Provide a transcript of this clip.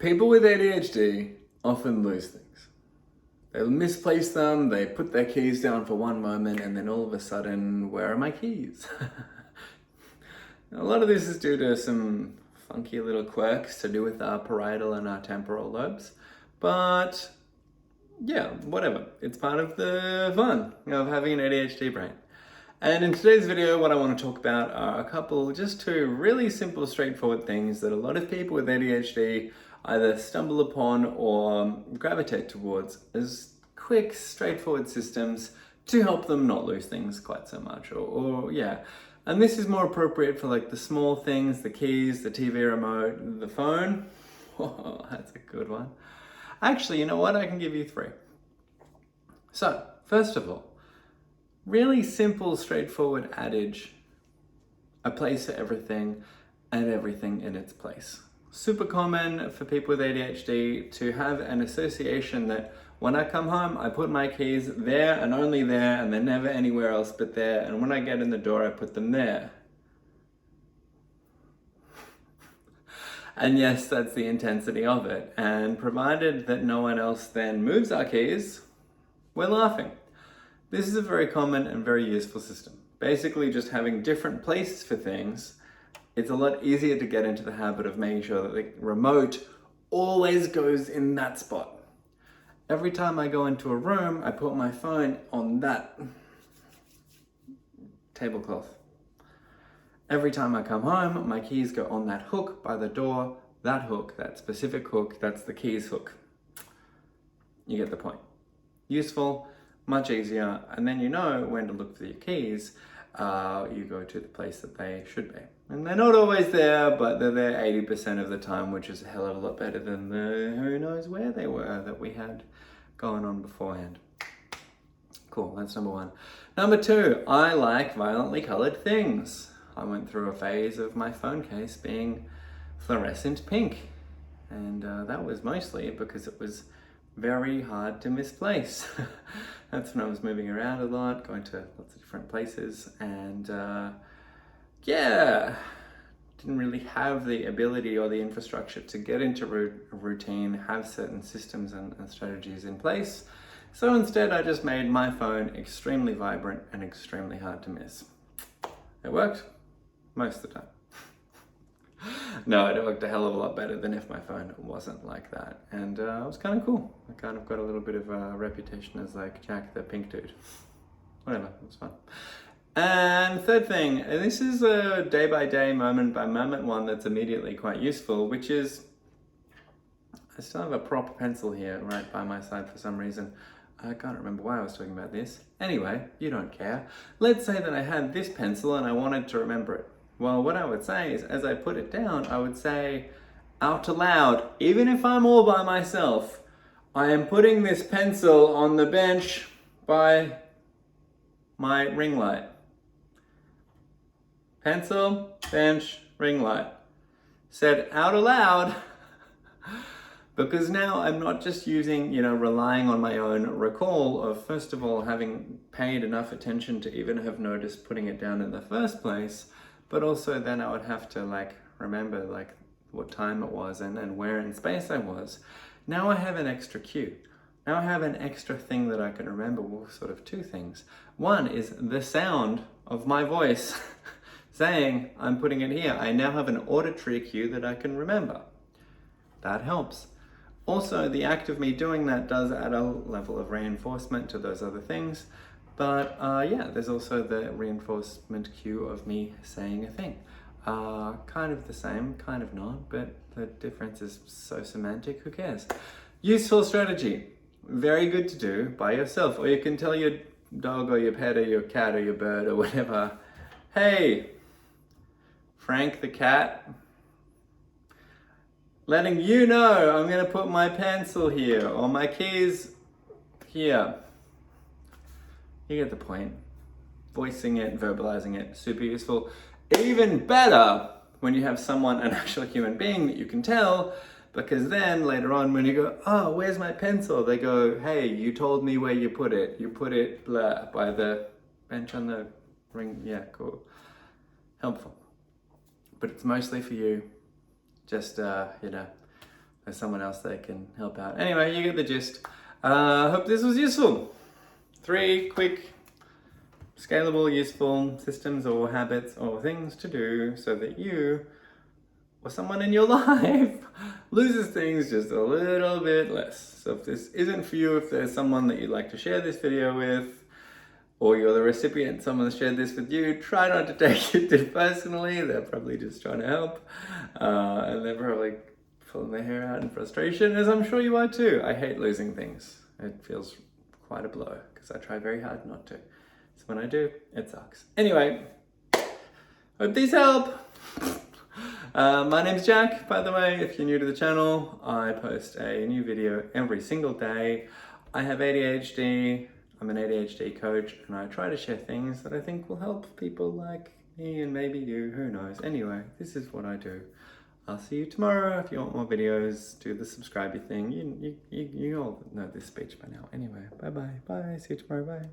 People with ADHD often lose things. They'll misplace them, they put their keys down for one moment, and then all of a sudden, where are my keys? A lot of this is due to some funky little quirks to do with our parietal and our temporal lobes. But yeah, whatever. It's part of the fun of having an ADHD brain. And in today's video, what I want to talk about are a couple, just two really simple, straightforward things that a lot of people with ADHD either stumble upon or gravitate towards as quick, straightforward systems to help them not lose things quite so much. Yeah. And this is more appropriate for like the small things, the keys, the TV remote, the phone. Oh, that's a good one. Actually, you know what? I can give you three. So, first of all, really simple, straightforward adage: a place for everything and everything in its place. Super common for people with ADHD to have an association that when I come home, I put my keys there and only there, and they're never anywhere else but there. And when I get in the door, I put them there. And yes, that's the intensity of it. And provided that no one else then moves our keys, we're laughing. This is a very common and very useful system. Basically, just having different places for things, it's a lot easier to get into the habit of making sure that the remote always goes in that spot. Every time I go into a room, I put my phone on that tablecloth. Every time I come home, my keys go on that hook by the door. That hook, that specific hook, that's the keys hook. You get the point. Useful, much easier, and then you know when to look for your keys. You go to the place that they should be. And they're not always there, but they're there 80% of the time, which is a hell of a lot better than the who knows where they were that we had going on beforehand. Cool, that's number one. Number two, I like violently colored things. I went through a phase of my phone case being fluorescent pink. And that was mostly because it was very hard to misplace. That's when I was moving around a lot, going to lots of different places, and didn't really have the ability or the infrastructure to get into a routine, have certain systems and strategies in place. So instead I just made my phone extremely vibrant and extremely hard to miss. It worked most of the time. No, it worked a hell of a lot better than if my phone wasn't like that. And it was kind of cool. I kind of got a little bit of a reputation as like Jack the Pink Dude. Whatever, it was fun. And third thing, this is a day-by-day, moment-by-moment one that's immediately quite useful, which is, I still have a proper pencil here right by my side for some reason. I can't remember why I was talking about this. Anyway, you don't care. Let's say that I had this pencil and I wanted to remember it. Well, what I would say is, as I put it down, I would say out loud, even if I'm all by myself, I am putting this pencil on the bench by my ring light. Pencil, bench, ring light. Said out aloud, because now I'm not just using, relying on my own recall of, first of all, having paid enough attention to even have noticed putting it down in the first place, but also then I would have to remember what time it was and where in space I was. Now I have an extra cue. Now I have an extra thing that I can remember. Well, sort of two things. One is the sound of my voice saying I'm putting it here. I now have an auditory cue that I can remember. That helps. Also, the act of me doing that does add a level of reinforcement to those other things. But there's also the reinforcement cue of me saying a thing. Kind of the same, kind of not, but the difference is so semantic, who cares? Useful strategy. Very good to do by yourself. Or you can tell your dog or your pet or your cat or your bird or whatever, hey, Frank the cat, letting you know I'm going to put my pencil here or my keys here. You get the point. Voicing it, verbalizing it, super useful. Even better when you have someone, an actual human being that you can tell, because then later on when you go, oh, where's my pencil? They go, hey, you told me where you put it. You put it blah, by the bench on the ring. Yeah, cool. Helpful. But it's mostly for you. Just, there's someone else that can help out. Anyway, you get the gist. Hope this was useful. 3 quick, scalable, useful systems or habits or things to do so that you or someone in your life loses things just a little bit less. So if this isn't for you, if there's someone that you'd like to share this video with, or you're the recipient, someone shared this with you, try not to take it too personally. They're probably just trying to help. And they're probably pulling their hair out in frustration, as I'm sure you are too. I hate losing things. It feels quite a blow because I try very hard not to. So when I do, it sucks. Anyway, hope these help. My name's Jack, by the way. If you're new to the channel, I post a new video every single day. I have ADHD. I'm an ADHD coach, and I try to share things that I think will help people like me and maybe you, who knows. Anyway, this is what I do. I'll see you tomorrow. If you want more videos, do the subscribe thing. You all know this speech by now. Anyway, bye-bye. Bye. See you tomorrow. Bye.